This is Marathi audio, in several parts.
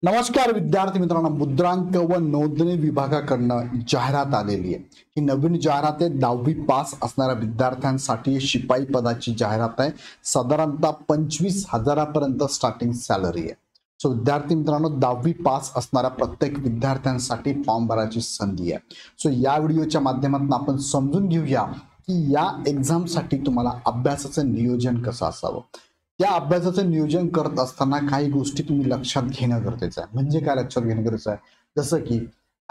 नमस्कार विद्यार्थी मित्रांनो, मुद्रांक व नोंदणी विभागाकडनं जाहिरात आलेली आहे। ही नवीन जाहिरात आहे 10वी पास असणाऱ्या विद्यार्थ्यांसाठी शिपाई पदाची जाहिरात आहे। साधारणतः 25,000 पर्यंत स्टार्टिंग सॅलरी आहे। सो विद्यार्थी मित्रांनो, 10वी पास असणाऱ्या प्रत्येक विद्यार्थ्यांसाठी फॉर्म भरायची संधी आहे। सो या व्हिडिओच्या माध्यमातून आपण समजून घेऊया की या एक्झामसाठी तुम्हाला अभ्यासाचं नियोजन कसं असावं। या अभ्यासाचं नियोजन करत असताना काही गोष्टी तुम्ही लक्षात घेणं गरजेचं आहे। म्हणजे काय लक्षात घेणं गरजेचं आहे, जसं की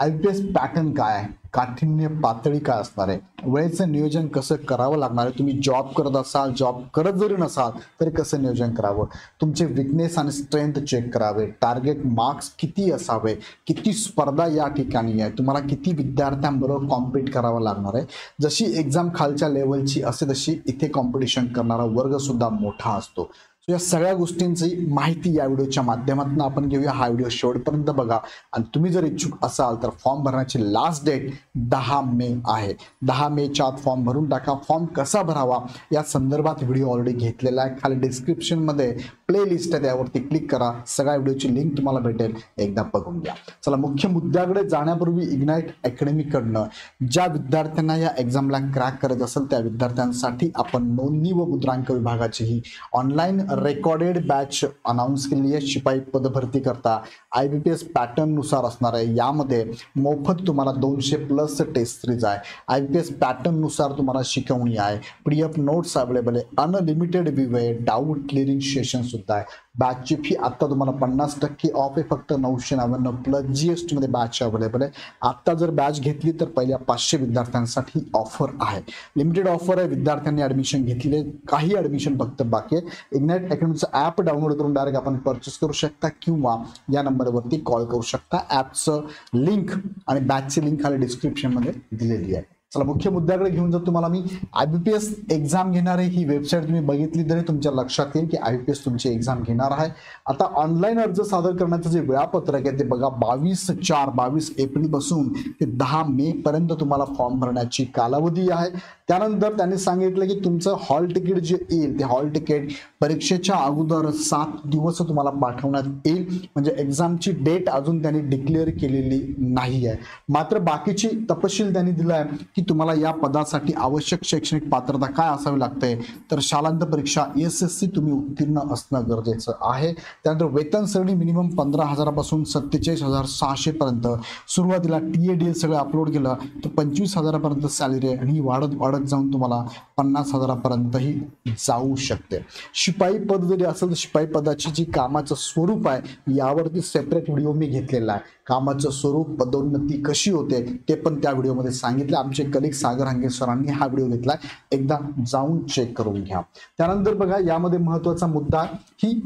आयपीएस पॅटर्न काय आहे, काठिण्य पातळी काय असणार आहे, वेळेचं नियोजन कसं करावं लागणार आहे, तुम्ही जॉब करत असाल, जॉब करत जरी नसाल तरी कसं नियोजन करावं, तुमचे विकनेस आणि स्ट्रेंथ चेक करावे, टार्गेट मार्क्स किती असावे, किती स्पर्धा या ठिकाणी आहे, तुम्हाला किती विद्यार्थ्यांबरोबर कॉम्पिट करावं लागणार आहे। जशी एक्झाम खालच्या लेवलची असते तशी इथे कॉम्पिटिशन करणारा वर्ग सुद्धा मोठा असतो। सो या सगळ्या गोष्टींची माहिती या व्हिडिओच्या माध्यमातून आपण घेऊया। हा व्हिडिओ शेवटपर्यंत बघा आणि तुम्ही जर इच्छुक असाल तर फॉर्म भरण्याची लास्ट डेट 10 मे आहे। 10 मेच्या आत फॉर्म भरून टाका। फॉर्म कसा भरावा या संदर्भात व्हिडिओ ऑलरेडी घेतलेला आहे, खाली डिस्क्रिप्शनमध्ये प्लेलिस्ट आहे, त्यावरती क्लिक करा, सगळ्या व्हिडिओची लिंक तुम्हाला भेटेल, एकदा बघून घ्या। चला मुख्य मुद्द्याकडे जाण्यापूर्वी इग्नाइट अकॅडमीकडनं ज्या विद्यार्थ्यांना या एक्झामला क्रॅक करायचं असेल त्या विद्यार्थ्यांसाठी आपण नोंदणी व मुद्रांक विभागाची ही ऑनलाईन रेकॉर्डेड बॅच अनाउन्स केली आहे। शिपाई पद भरती करता आयबीपीएस पॅटर्न नुसार असणार आहे। यामध्ये मोफत तुम्हाला 200+ टेस्ट सिरीज आहे। आयबीपीएस पॅटर्न नुसार तुम्हाला शिकवणी आहे, पीडीएफ नोट्स अवेलेबल आहे, अनलिमिटेड व्ह्यू आहे, डाऊट क्लिअरिंग सेशन सुद्धा आहे। बॅचची फी आता तुम्हाला 50% ऑफ आहे, फक्त 999 प्लस जीएसटी मध्ये बॅच अवेलेबल आहे। आता जर बॅच घेतली तर पहिल्या 500 विद्यार्थ्यांसाठी ऑफर आहे, लिमिटेड ऑफर आहे। विद्यार्थ्यांनी ऍडमिशन घेतलेले, काही ऍडमिशन फक्त बाकी आहे। इग्नाइट अकॅडमीचं ॲप डाउनलोड करून डायरेक्ट आपण परचेस करू शकता किंवा या नंबरवरती कॉल करू शकता। ॲपचं लिंक आणि बॅचची लिंक खाली डिस्क्रिप्शनमध्ये दिलेली आहे। चला मुख्य मुद्द्याकडे घेऊन जर तुम्हाला मी आयबीपीएस एक्झाम घेणार आहे ही वेबसाईट तुम्ही बघितली तरी तुमच्या लक्षात येईल की आयबीपीएस तुमची एक्झाम घेणार आहे। आता ऑनलाईन अर्ज सादर करण्याचं जे वेळापत्रक आहे ते बघा, 22 एप्रिल पासून ते 10 मे पर्यंत तुम्हाला फॉर्म भरण्याची कालावधी आहे। त्यानंतर त्यांनी सांगितलं की तुमचं हॉल तिकीट जे येईल ते हॉल तिकीट परीक्षेच्या अगोदर 7 दिवस तुम्हाला पाठवण्यात येईल। म्हणजे एक्झामची डेट अजून त्यांनी डिक्लेअर केलेली नाही आहे, मात्र बाकीची तपशील त्यांनी दिला आहे की तुम्हाला या पदासाठी आवश्यक शैक्षणिक पात्रता काय असावी लागते, तर शालांत परीक्षा एसएससी तुम्ही उत्तीर्ण असणं गरजेचं आहे। त्यानंतर वेतन श्रेणी मिनिमम 15,000 पासून 47,600 पर्यंत, सुरुवातीला टीएडीएल सगळं अपलोड केलं तर 25,000 पर्यंत सॅलरी आहे आणि वाढत जाऊन तुम्हाला 50,000 पर्यंतही जाऊ शकते। शिपाई पद जरी असेल तर शिपाई पदाची जी कामाचं स्वरूप आहे यावरती सेपरेट व्हिडिओ मी घेतलेला आहे। कामाचं स्वरूप, पदोन्नती कशी होते ते पण त्या व्हिडिओमध्ये सांगितलं। आमचे कलिग सागर हंगे सरांनी हा व्हिडिओ घेतलाय, एकदा जाऊन चेक करून घ्या। त्यानंतर बघा यामध्ये महत्त्वाचा मुद्दा ही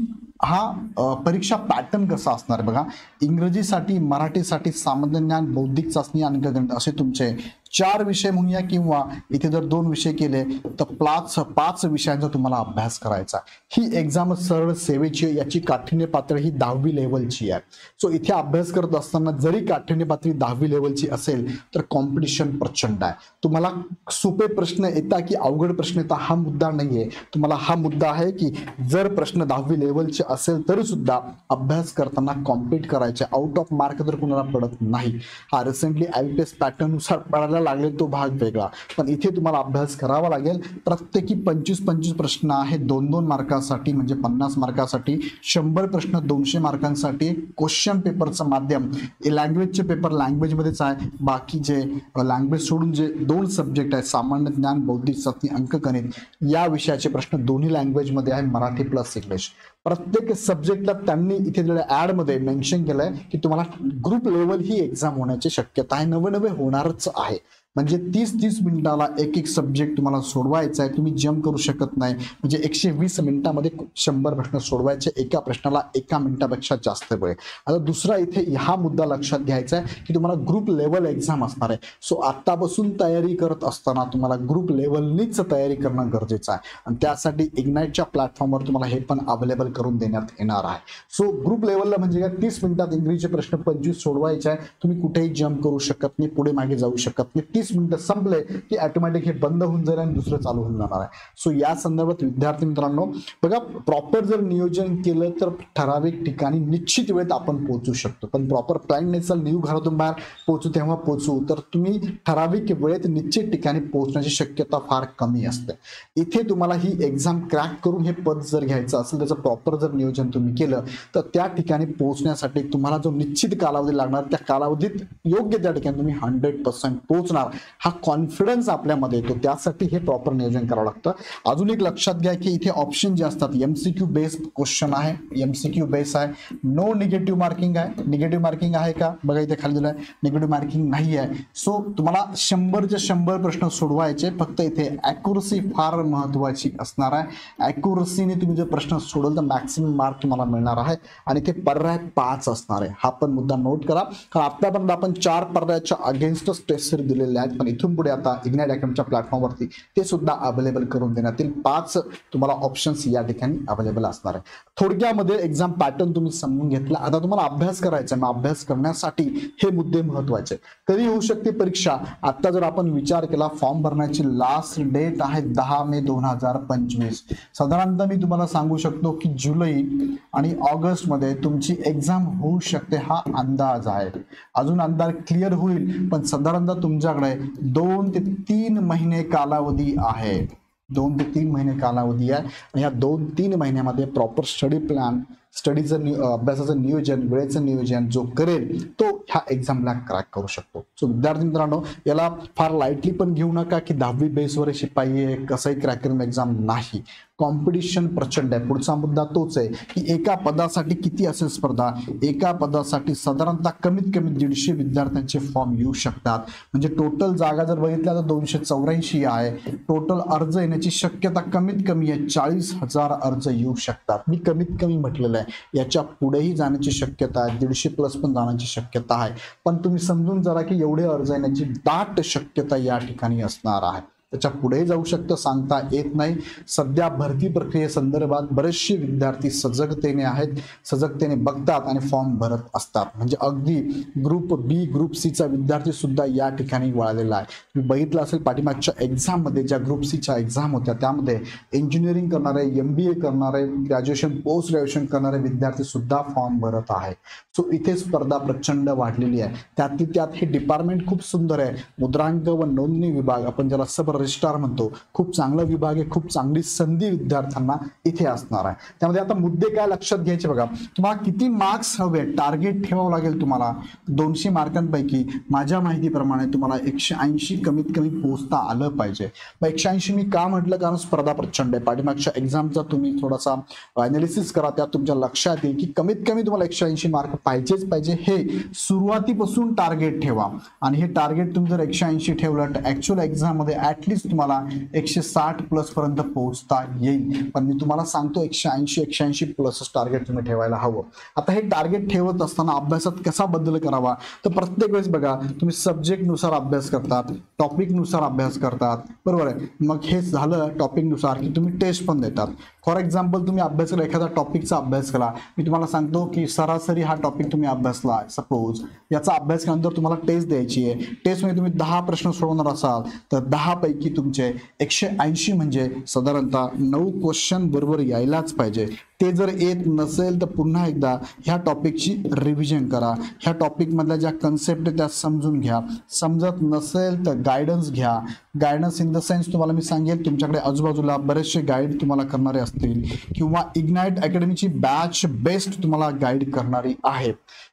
परीक्षा पॅटर्न कसा असणार बघा। इंग्रजीसाठी, मराठीसाठी सामान्य ज्ञान, बौद्धिक चाचणी, अंकगणित असे तुमचे 4 विषय म्हणूया किंवा इथे जर 2 विषय केले तर 5 विषयांचा तुम्हाला अभ्यास करायचा। ही एक्झाम सरळ सेवेची, याची काठिण्य पातळी ही 10वी लेवलची आहे। सो इथे अभ्यास करत असताना जरी काठिण्य पातळी 10वी लेवलची असेल तर कॉम्पिटिशन प्रचंड आहे। तुम्हाला सोपे प्रश्न येतात की अवघड प्रश्न येतात हा मुद्दा नाहीये, तुम्हाला हा मुद्दा आहे की जर प्रश्न 10वी लेवलचे असेल तरी सुद्धा अभ्यास करताना कॉम्पिट करायचे, आउट ऑफ मार्क तर कुणाला पडत नाही। हा रिसेंटली आयपीएस पॅटर्न नुसार पडायला लागले तो भाग वेगळा, पण इथे तुम्हाला अभ्यास करावा लागेल। प्रत्येकी 25 प्रश्न आहेत, 2 मार्कासाठी म्हणजे 50 मार्कासाठी, 100 प्रश्न 200 मार्कांसाठी। क्वेश्चन पेपरचं माध्यम लँग्वेजचे पेपर लँग्वेजमध्येच आहे, बाकी जे लँग्वेज सोडून जे 2 सब्जेक्ट आहेत सामान्य ज्ञान, बौद्धिक चाचणी, अंकगणित या विषयाचे प्रश्न दोन्ही लँग्वेजमध्ये आहे, मराठी प्लस इंग्लिश। प्रत्येक सब्जेक्टला त्यांनी इथे दिलेल्या ऍड मध्ये मेन्शन केलंय की तुम्हाला ग्रुप लेवल ही एक्झाम होण्याची शक्यता आहे, नवे होणारच आहे। म्हणजे 30 मिनिटाला एक सब्जेक्ट तुम्हाला सोडवायचा आहे, तुम्ही जम्प करू शकत नाही। म्हणजे 120 मिनिटामध्ये 100 प्रश्न सोडवायचे, एका प्रश्नाला 1 मिनिटापेक्षा जास्त वेळ। आता दुसरा इथे हा मुद्दा लक्षात घ्यायचा आहे की तुम्हाला ग्रुप लेवल एक्झाम असणार आहे। सो आतापासून तयारी करत असताना तुम्हाला ग्रुप लेवलनीच तयारी करणं गरजेचं आहे आणि त्यासाठी इग्नाइटच्या प्लॅटफॉर्मवर तुम्हाला हे पण अवेलेबल करून देण्यात येणार आहे। सो ग्रुप लेवलला म्हणजे काय, 30 मिनिटात इंग्रजीचे प्रश्न 25 सोडवायचे आहे, तुम्ही कुठेही जम्प करू शकत नाही, पुढे मागे जाऊ शकत नाही। 30 मिनिटं संपले की ऑटोमॅटिक हे बंद होऊन जाईल आणि दुसरं चालू होऊन जाणार आहे. सो या संदर्भात विद्यार्थी मित्रांनो बघा, प्रॉपर जर नियोजन केलं तर ठराविक ठिकाणी निश्चित वेळेत आपण पोहोचू शकतो. पण प्रॉपर प्लॅन नाही, चल न्यू घरातून बाहेर पोहोचू तेव्हा पोहोचू, तर तुम्ही ठराविक वेळेत निश्चित ठिकाणी पोहोचण्याची शक्यता फार कमी असते. इथे तुम्हाला ही एक्झाम क्रॅक करून हे पद जर घ्यायचं असेल, त्याचं प्रॉपर जर नियोजन तुम्ही केलं तर त्या ठिकाणी पोहोचण्यासाठी तुम्हाला जो निश्चित कालावधी लागणार त्या कालावधीत योग्य त्या ठिकाणी तुम्ही 100% पोहोचणार, हा कॉन्फिडन्स आपल्यामध्ये येतो. त्यासाठी हे प्रॉपर नियोजन करावं लागतं. अजून एक लक्षात घ्या की इथे ऑप्शन जे असतात MCQ बेस्ड क्वेश्चन आहे, MCQ बेस आहे, नो निगेटिव्ह मार्किंग आहे. निगेटिव्ह मार्किंग आहे का बघा, इथे खाली दिलं आहे निगेटिव्ह मार्किंग नाही आहे. सो तुम्हाला 100चे 100 प्रश्न सोडवायचे, फक्त इथे ॲक्युरसी फार महत्वाची असणार आहे. ॲक्युरसीने तुम्ही जर प्रश्न सोडवल तर मॅक्सिमम मार्क तुम्हाला मिळणार आहे आणि ते पर्याय 5 असणार आहे. हा पण मुद्दा नोट करा, कारण आतापर्यंत आपण 4 पर्यायाच्या अगेन्स्टच टेस्ट सिरीज दिलेले आहेत, पण इथून पुढे आता इग्नाइट अकॅडमीच्या प्लॅटफॉर्मवरती ते सुद्धा अवेलेबल करून देण्यात येईल. 5 तुम्हाला ऑप्शन्स या ठिकाणी अवेलेबल असणार आहे. थोडक्यामध्ये एक्झाम पॅटर्न तुम्ही समजून घेतला. आता तुम्हाला अभ्यास करायचा आहे, मग अभ्यास करण्यासाठी हे मुद्दे महत्वाचे. कधी होऊ शकते परीक्षा, आता जर आपण विचार केला फॉर्म भरण्याची लास्ट डेट आहे 10 मे 2025. साधारणतः मी तुम्हाला सांगू शकतो की जुलै आणि ऑगस्ट मध्ये तुमची एक्झाम होऊ शकते, हा अंदाज आहे. अजून अंदाज क्लिअर होईल, पण साधारणतः तुमच्याकडे 2 ते 3 महिने कालावधी आहे. 2 ते 3 महिने कालावधी आहे आणि या 2-3 महिन्यामध्ये प्रॉपर स्टडी प्लॅन, स्टडीचं अभ्यासाचं नियोजन, वेळेचं नियोजन जो करेल तो ह्या एक्झामला क्रॅक करू शकतो. सो विद्यार्थी मित्रांनो, याला फार लाईटली पण घेऊ नका की 10वी बेसवर शिपाई आहे कसंही क्रॅक करून एक्झाम नाही. कॉम्पिटिशन प्रचंड आहे. पुढचा मुद्दा तोच आहे की एका पदासाठी किती असेल स्पर्धा. एका पदासाठी साधारणतः कमीत कमी 150 विद्यार्थ्यांचे फॉर्म येऊ शकतात. म्हणजे टोटल जागा जर बघितल्या तर 284 आहे. टोटल अर्ज येण्याची शक्यता कमीत कमी आहे, 40,000 अर्ज येऊ शकतात. मी कमीत कमी म्हटलेलं आहे, याच्या पुढेही जाण्याची शक्यता आहे, 150+ पण जाण्याची शक्यता आहे. पण तुम्ही समजून जरा की एवढे अर्ज येण्याची दाट शक्यता या ठिकाणी असणार आहे. त्याच्या पुढे जाऊ शकतं, सांगता येत नाही. सध्या भरती प्रक्रियेसंदर्भात बरेचसे विद्यार्थी सजगतेने आहेत, सजगतेने बघतात आणि फॉर्म भरत असतात. म्हणजे अगदी ग्रुप बी, ग्रुप सीचा विद्यार्थी सुद्धा या ठिकाणी वळालेला आहे. तुम्ही बघितलं असेल पाठीमागच्या एक्झाममध्ये ज्या ग्रुप सीच्या एक्झाम होत्या त्यामध्ये इंजिनिअरिंग करणारे, MBA करणारे, ग्रॅज्युएशन, पोस्ट ग्रॅज्युएशन करणारे विद्यार्थी सुद्धा फॉर्म भरत आहे. सो इथे स्पर्धा प्रचंड वाढलेली आहे. त्यातली त्यात हे डिपार्टमेंट खूप सुंदर आहे. मुद्रांक व नोंदणी विभाग, आपण ज्याला सब रजिस्ट्रार म्हणतो, खूप चांगला विभाग आहे. खूप चांगली संधी विद्यार्थ्यांना इथे असणार आहे. त्यामध्ये आता मुद्दे काय लक्षात घ्यायचे बघा, तुम्हाला किती मार्क्स हवे, टार्गेट ठेवावं लागेल तुम्हाला. 200 मार्कांपैकी माझ्या माहितीप्रमाणे तुम्हाला 180 कमीत कमी पोहोचता आलं पाहिजे. मग 180 मी का म्हटलं, कारण स्पर्धा प्रचंड आहे. पाठीमागच्या एक्झामचा तुम्ही थोडासा अनालिसिस करा, त्यात तुमच्या लक्षात येईल की कमीत कमी तुम्हाला 180 मार्क पाहिजेच पाहिजे. हे सुरुवातीपासून टार्गेट ठेवा आणि हे टार्गेट तुम्ही जर 180 ठेवलं तर ऍक्च्युअल एक्झाम मध्ये ऍटलिस्ट तुम्हाला 160+ पर्यंत पोहोचता येईल. पण मी तुम्हाला सांगतो 180+ टार्गेट तुम्ही ठेवायला हवं. आता हे टार्गेट ठेवत असताना अभ्यासात कसा बदल करावा, तर प्रत्येक वेळेस बघा तुम्ही सब्जेक्ट नुसार अभ्यास करतात, टॉपिक नुसार अभ्यास करतात, बरोबर आहे. मग हे झालं टॉपिक नुसार की तुम्ही टेस्ट पण देतात. फॉर एक्झाम्पल तुम्ही अभ्यास केला, एखादा टॉपिकचा अभ्यास केला, मी तुम्हाला सांगतो की सरासरी हा टॉपिक तुम्ही अभ्यासला, सपोज याचा अभ्यास केल्यानंतर तुम्हाला टेस्ट द्यायची आहे. टेस्टमध्ये तुम्ही 10 प्रश्न सोडवणार असाल तर 10 पैकी तुमचे 180 म्हणजे साधारणतः 9 क्वेश्चन बरोबर यायलाच पाहिजे. ते जर येत नसेल तर पुन्हा एकदा ह्या टॉपिकची रिव्हिजन करा. ह्या टॉपिकमधल्या ज्या कन्सेप्ट त्या समजून घ्या. समजत नसेल तर गायडन्स घ्या. गायडन्स इन द सेन्स तुम्हाला मी सांगेल, तुमच्याकडे आजूबाजूला बरेचसे गाईड तुम्हाला करणारे असतील किंवा इग्नाइट अकॅडमीची बॅच बेस्ट तुम्हाला गाईड करणारी आहे.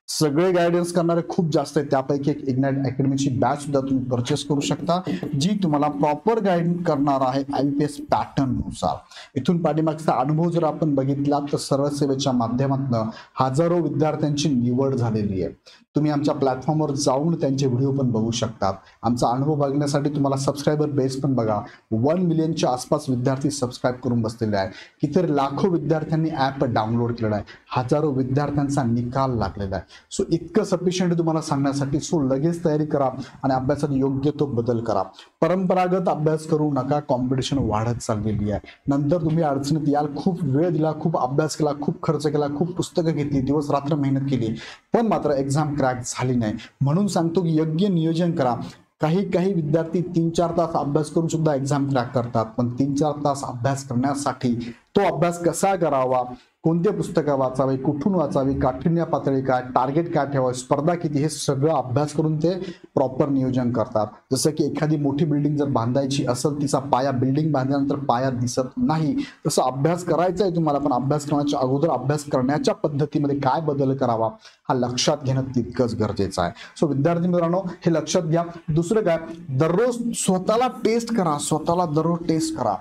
सगळे गायडन्स करणारे खूप जास्त आहेत. त्यापैकी एक इग्नाइट अकॅडमीची बॅच सुद्धा तुम्ही परचेस करू शकता, जी तुम्हाला प्रॉपर गाईड करणार आहे IPS पॅटर्न नुसार. इथून पाठीमागचा अनुभव जर आपण बघितला तर सरळ सेवेच्या माध्यमातून हजारो विद्यार्थ्यांची निवड झालेली आहे. तुम्ही आमच्या प्लॅटफॉर्मवर जाऊन त्यांचे व्हिडिओ पण बघू शकतात. आमचा अनुभव बघण्यासाठी तुम्हाला सबस्क्रायबर बेस पण बघा. 1 मिलियनच्या आसपास विद्यार्थी सबस्क्राईब करून बसलेले आहे. इतर लाखो विद्यार्थ्यांनी ॲप डाउनलोड केलेला आहे. हजारो विद्यार्थ्यांचा निकाल लागलेला आहे. सो इतकं सफिशियंट तुम्हाला सांगण्यासाठी. सो लगेच तयारी करा आणि अभ्यासात योग्य तो बदल करा. परंपरागत अभ्यास करू नका, कॉम्पिटिशन वाढत चाललेली आहे. नंतर तुम्ही अडचणीत याल. खूप वेळ दिला, खूप अभ्यास केला, खूप खर्च केला, खूप पुस्तकं घेतली, दिवस रात्र मेहनत केली, पण मात्र एक्झाम क्रॅक झाली नाही. म्हणून सांगतो की योग्य नियोजन करा. काही काही विद्यार्थी 3-4 तास अभ्यास करून सुद्धा एक्झाम क्रॅक करतात, पण 3-4 तास अभ्यास करण्यासाठी तो अभ्यास कसा करावा, कोणते पुस्तकं वाचावे, कुठून वाचावी, काठिण्य पातळी काय, टार्गेट काय ठेवावे, स्पर्धा किती, हे सगळं अभ्यास करून ते प्रॉपर नियोजन करतात. जसं की एखादी मोठी बिल्डिंग जर बांधायची असेल, तिचा पाया, बिल्डिंग बांधल्यानंतर पाया दिसत नाही, तसं अभ्यास करायचा आहे तुम्हाला, पण अभ्यास करण्याच्या अगोदर अभ्यास करण्याच्या पद्धतीमध्ये काय बदल करावा हा लक्षात घेणं तितकंच गरजेचं आहे. सो विद्यार्थी मित्रांनो, हे लक्षात घ्या. दुसरं काय, दररोज स्वतःला टेस्ट करा, स्वतःला दररोज टेस्ट करा.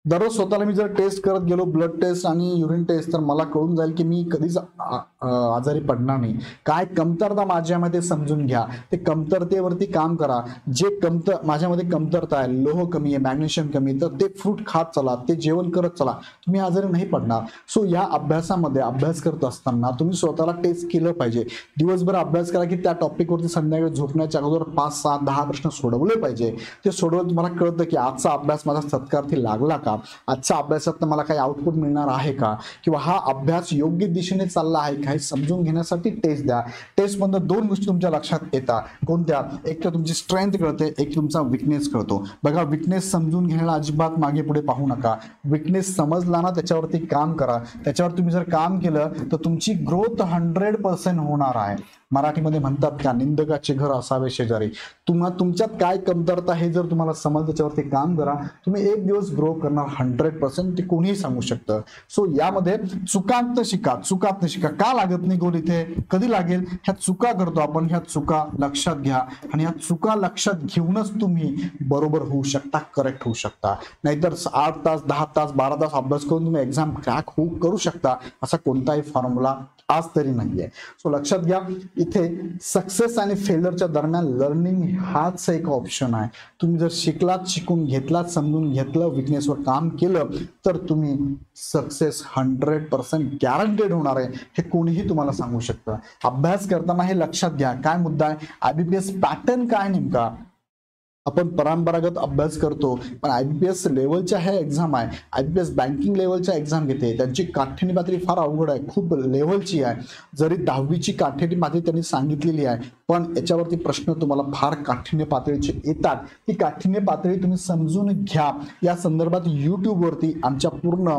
दररोज स्वतःला मी जर टेस्ट करत गेलो, ब्लड टेस्ट आणि युरिन टेस्ट, तर मला कळून जाईल की मी कधीच आजारी पडणार नाही. काय कमतरता माझ्यामध्ये समजून घ्या, ते कमतरतेवरती काम करा. जे माझ्यामध्ये कमतरता आहे, लोह कमी आहे, मॅग्नेशियम कमी आहे, तर ते फ्रूट खात चला, ते जेवण करत चला, तुम्ही आजारी नाही पडणार. सो या अभ्यासामध्ये अभ्यास करत असताना तुम्ही स्वतःला टेस्ट केलं पाहिजे. दिवसभर अभ्यास करा की त्या टॉपिकवरती संध्याकाळी झोपण्याच्या अगोदर 5, 7, 10 प्रश्न सोडवले पाहिजे. ते सोडवत तुम्हाला कळतं की आजचा अभ्यास माझा सत्कारर्थी लागला का, आजच्या अभ्यासात मला काही आउटपुट मिळणार आहे का, किंवा हा अभ्यास योग्य दिशेने चालला आहे का, हे समजून घेण्यासाठी टेस्ट द्या. टेस्ट मध्ये 2 गोष्टी तुमच्या लक्षात येतात. कोणत्या? एक तर तुमची स्ट्रेंथ कळते, एक तुमचा विकनेस कळतो. बघा, विकनेस समजून घ्यायला अजिबात मागे पुढे पाहू नका. विकनेस समजला ना, त्याच्यावरती काम करा. त्याच्यावर तुम्ही जर काम केलं तर तुमची ग्रोथ 100% होणार आहे. मराठीमध्ये म्हणतात का, निंदकाचे घर असावे शेजारी. तुमच्यात काय कमतरता हे जर तुम्हाला समजलं, त्याच्यावरती काम करा, तुम्ही एक दिवस ग्रो करणार 100%. ते कोणीही सांगू शकतं. सो यामध्ये चुकांत शिका. का लागत नाही गोल इथे, कधी लागेल, ह्या चुका करतो आपण, ह्या चुका लक्षात घ्या आणि ह्या चुका लक्षात घेऊनच तुम्ही बरोबर होऊ शकता, करेक्ट होऊ शकता. नाहीतर 8 तास, 10 तास, 12 तास अभ्यास करून तुम्ही एक्झाम क्रॅक करू शकता, असा कोणताही फॉर्म्युला आज तरी नाहीये. सो लक्षात घ्या, इथे सक्सेस आणि फेलरच्या दरम्यान लर्निंग हाच एक ऑप्शन आहे. तुम्ही जर शिकून घेतलात, समजून घेतलं, विकनेसवर काम केलं, तर तुम्ही सक्सेस 100% गॅरंटेड होणार आहे. हे कोणीही तुम्हाला सांगू शकतं. अभ्यास करताना हे लक्षात घ्या. काय मुद्दा आहे, IBPS पॅटर्न काय नेमका. आपण परंपरागत अभ्यास करतो, पण IBPS लेवलच्या ह्या एक्झाम आहे, IBPS बँकिंग लेवलच्या एक्झाम घेते, त्यांची काठिण्य पातळी फार अवघड आहे, खूप लेवलची आहे. जरी 10वीची काठिण्य पातळी त्यांनी सांगितलेली आहे, पण याच्यावरती प्रश्न तुम्हाला फार काठिण्य पातळीचे येतात. ती काठिण्य पातळी तुम्ही समजून घ्या. या संदर्भात YouTubeवरती आमच्या पूर्ण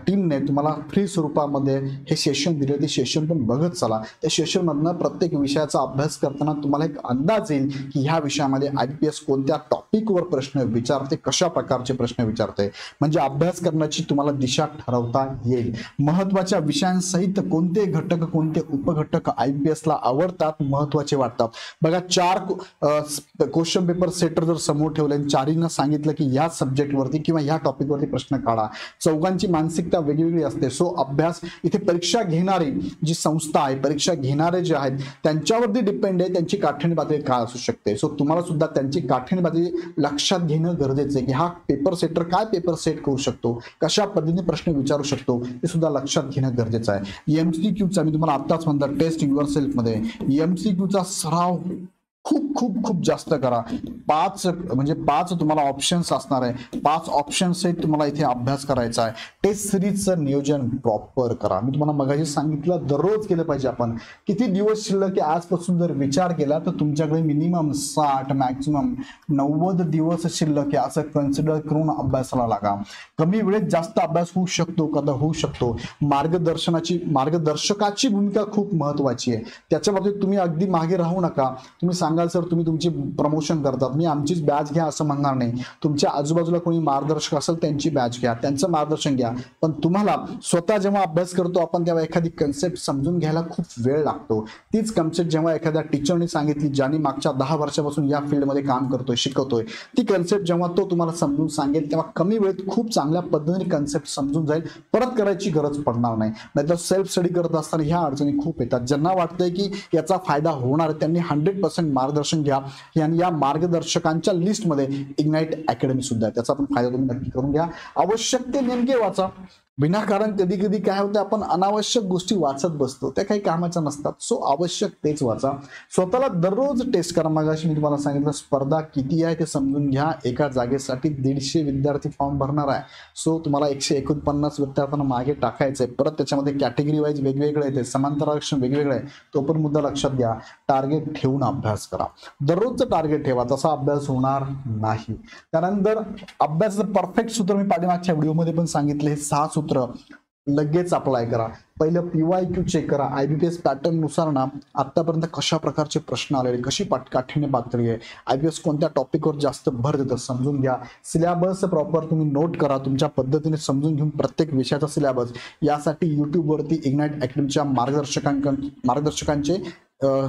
टीमने तुम्हाला फ्री स्वरूपामध्ये हे सेशन दिले. ते सेशन पण बघत चला. त्या सेशनमधनं प्रत्येक विषयाचा अभ्यास करताना तुम्हाला एक अंदाज येईल की ह्या विषयामध्ये IBPS कोणत्या टॉपिकवर प्रश्न विचारते, कशा प्रकारचे प्रश्न विचारते, म्हणजे अभ्यास करण्याची तुम्हाला दिशा ठरवता येईल. महत्वाच्या विषयांसहित कोणते घटक, कोणते उपघटक IBPSला आवडतात, महत्वाचे वाटतात. बघा, 4 क्वेश्चन पेपर सेटर जर समोर ठेवले आणि 4ींना सांगितलं की या सब्जेक्टवरती किंवा या टॉपिकवरती प्रश्न काढा, चौघांची मानसिकता वेगवेगळी असते. सो अभ्यास इथे परीक्षा घेणारी जी संस्था आहे, परीक्षा घेणारे जे आहेत त्यांच्यावरती डिपेंड आहे त्यांची काठिण्य पातळी काय असू शकते. सो तुम्हाला सुद्धा त्यांची काठिण्य पातळी लक्षात घेणं गरजेचं आहे की हा पेपर सेटर काय पेपर सेट करू शकतो, कशा पद्धतीने प्रश्न विचारू शकतो, ते सुद्धा लक्षात घेणं गरजेचं आहे. MCQचा मी तुम्हाला आत्ताच म्हणतो, टेस्ट युअर सेल्फ मध्ये MCQचा सराव खूप खूप खूप जास्त करा. 5 तुम्हाला ऑप्शन्स असणार आहे. 5 ऑप्शन्स सहित तुम्हाला इथे अभ्यास करायचा आहे. टेस्ट सिरीजचं नियोजन प्रॉपर करा. मी तुम्हाला मगाशी सांगितलं, दररोज केलं पाहिजे. आपण किती दिवस शिल्लक की आजपासून जर विचार केला तर तुमच्याकडे मिनिमम 60 मॅक्सिमम 90 दिवस शिल्लक आहे, असं कन्सिडर करून अभ्यासाला लागा. कमी वेळेत जास्त अभ्यास होऊ शकतो, कदा होऊ शकतो. मार्गदर्शकाची भूमिका खूप महत्वाची आहे. त्याच्या बाबतीत तुम्ही अगदी मागे राहू नका. तुम्ही सांगाल सर तुम्ही तुमची प्रमोशन करतात, मी आमचीच बॅच घ्या असं म्हणणार नाही. तुमच्या आजूबाजूला कोणी मार्गदर्शक असेल त्यांची बॅच घ्या, त्यांचं मार्गदर्शन घ्या. पण तुम्हाला स्वतः जेव्हा अभ्यास करतो आपण, तेव्हा एखादी कन्सेप्ट समजून घ्यायला खूप वेळ लागतो. तीच कन्सेप्ट जेव्हा एखाद्या टीचरने सांगितली, ज्याने मागच्या 10 वर्षापासून या फील्डमध्ये काम करतोय, शिकवतोय, ती कन्सेप्ट जेव्हा तो तुम्हाला समजून सांगेल, तेव्हा कमी वेळेत खूप चांगल्या पद्धतीने कन्सेप्ट समजून जाईल. परत करायची गरज पडणार नाही. नाहीतर सेल्फ स्टडी करत असताना ह्या अडचणी खूप येतात. ज्यांना वाटतंय की याचा फायदा होणार, त्यांनी 100% मार्गदर्शन घ्या. आणि या मार्गदर्शकांच्या लिस्टमध्ये इग्नाइट अकॅडमी सुद्धा आहे, त्याचा पण फायदा तुम्ही नक्की करून घ्या. आवश्यक ते नेमके वाचा. विनाकारण कधी कधी काय होतं, आपण अनावश्यक गोष्टी वाचत बसतो, त्या काही कामाच्या नसतात. सो आवश्यक तेच वाचा. स्वतःला दररोज टेस्ट करा. मागाशी मी तुम्हाला सांगितलं स्पर्धा किती आहे ते समजून घ्या. एका जागेसाठी 150 विद्यार्थी फॉर्म भरणार आहे. सो तुम्हाला 149 विद्यार्थ्यांना मागे टाकायचंय. परत त्याच्यामध्ये कॅटेगरी वाईज वेगवेगळे येते, समांतर आरक्षण वेगवेगळे आहे. तो पण मुद्दा लक्षात घ्या. टार्गेट ठेवून अभ्यास करा. दररोजचं टार्गेट ठेवा, तसा अभ्यास होणार नाही. त्यानंतर अभ्यासाचं परफेक्ट सूत्र मी पाठीमागच्या व्हिडिओमध्ये पण सांगितले. हे 6 सूत्र लगेच अप्लाय करा. पहिलं PYQ चेक करा. IBPS पॅटर्न नुसार ना आतापर्यंत कशा प्रकारचे प्रश्न आलेले, कशी काठीण्य पातळी आहे, IBPS कोणत्या टॉपिकवर जास्त भर देतं समजून घ्या. सिलेबस प्रॉपर तुम्ही नोट करा. तुमच्या पद्धतीने समजून घेऊन प्रत्येक विषयाचा सिलेबस, यासाठी युट्यूबवरती इग्नाइट अकॅडमीच्या मार्गदर्शकांचे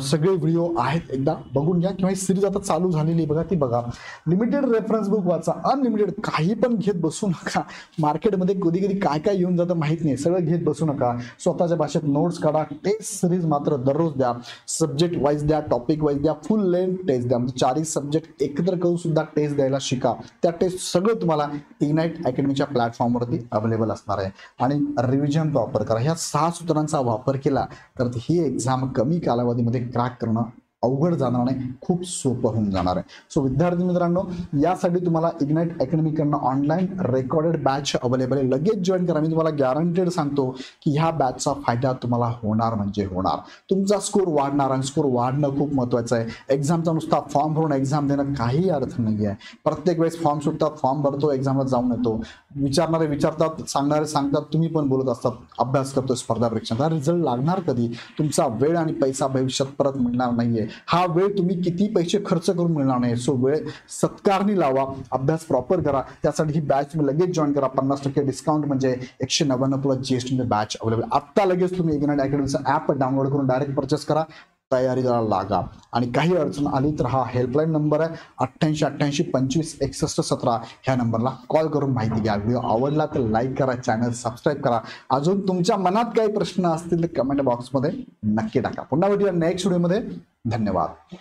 सगळे व्हिडिओ आहेत, एकदा बघून घ्या. किंवा ही सिरीज आता चालू झालेली बघा, ती बघा. लिमिटेड रेफरन्स बुक वाचा. अनलिमिटेड काही पण घेत बसू नका. मार्केटमध्ये कधी कधी काय काय येऊन जातं माहित नाही, सगळं घेत बसू नका. स्वतःच्या भाषेत नोट्स काढा. टेस्ट सिरीज मात्र दररोज द्या. सब्जेक्ट वाईज द्या, टॉपिक वाईज द्या, फुल लेंथ टेस्ट द्या. म्हणजे 4 सब्जेक्ट एकत्र करून सुद्धा टेस्ट द्यायला शिका. त्या टेस्ट सगळं तुम्हाला इग्नाइट अकॅडमीच्या प्लॅटफॉर्मवरती अवेलेबल असणार आहे. आणि रिव्हिजन प्रॉपर करा. ह्या 6 सूत्रांचा वापर केला तर ही एक्झाम कमी कालावधीमध्ये क्रॅक करणं अवघड जाणार नाही, खूप सोपं होऊन जाणार आहे. सो विद्यार्थी मित्रांनो, यासाठी तुम्हाला इग्नाइट अकॅडमीकडनं ऑनलाईन रेकॉर्डेड बॅच अवेलेबल आहे. लगेच जॉईन करा. मी तुम्हाला गॅरंटेड सांगतो की ह्या बॅचचा फायदा तुम्हाला होणार म्हणजे होणार. तुमचा स्कोर वाढणार, आणि स्कोर वाढणं खूप महत्त्वाचं आहे. एक्झामचा नुसता फॉर्म भरून एक्झाम देणं काही अर्थ नाही आहे. प्रत्येक वेळेस फॉर्म सुटतात, फॉर्म भरतो, एक्झामला जाऊन येतो. विचारणारे विचारतात, सांगणारे सांगतात, तुम्ही पण बोलत असतात, अभ्यास करतो स्पर्धा परीक्षांचा. रिझल्ट लागणार कधी? तुमचा वेळ आणि पैसा भविष्यात परत मिळणार नाहीये. हा वेळ तुम्ही किती पैसे खर्च करून मिळणार नाही. सो वेळ सत्कारणी लावा, अभ्यास प्रॉपर करा. त्यासाठी ही बॅच तुम्ही लगेच जॉईन करा. 50% डिस्काउंट म्हणजे 199 प्लस GST बॅच अवेलेबल. आत्ता लगेच तुम्ही इग्नाइट अकॅडमीचं ॲप डाउनलोड करून डायरेक्ट परचेस करा. तयारीला लागा. आणि काही अडचण आली तर हा हेल्पलाईन नंबर आहे 8888 25 61 17. ह्या नंबरला कॉल करून माहिती घ्या. व्हिडिओ आवडला तर लाईक करा, चॅनल सबस्क्राईब करा. अजून तुमच्या मनात काही प्रश्न असतील तर कमेंट बॉक्समध्ये नक्की टाका. पुन्हा भेटूया नेक्स्ट व्हिडिओमध्ये. धन्यवाद.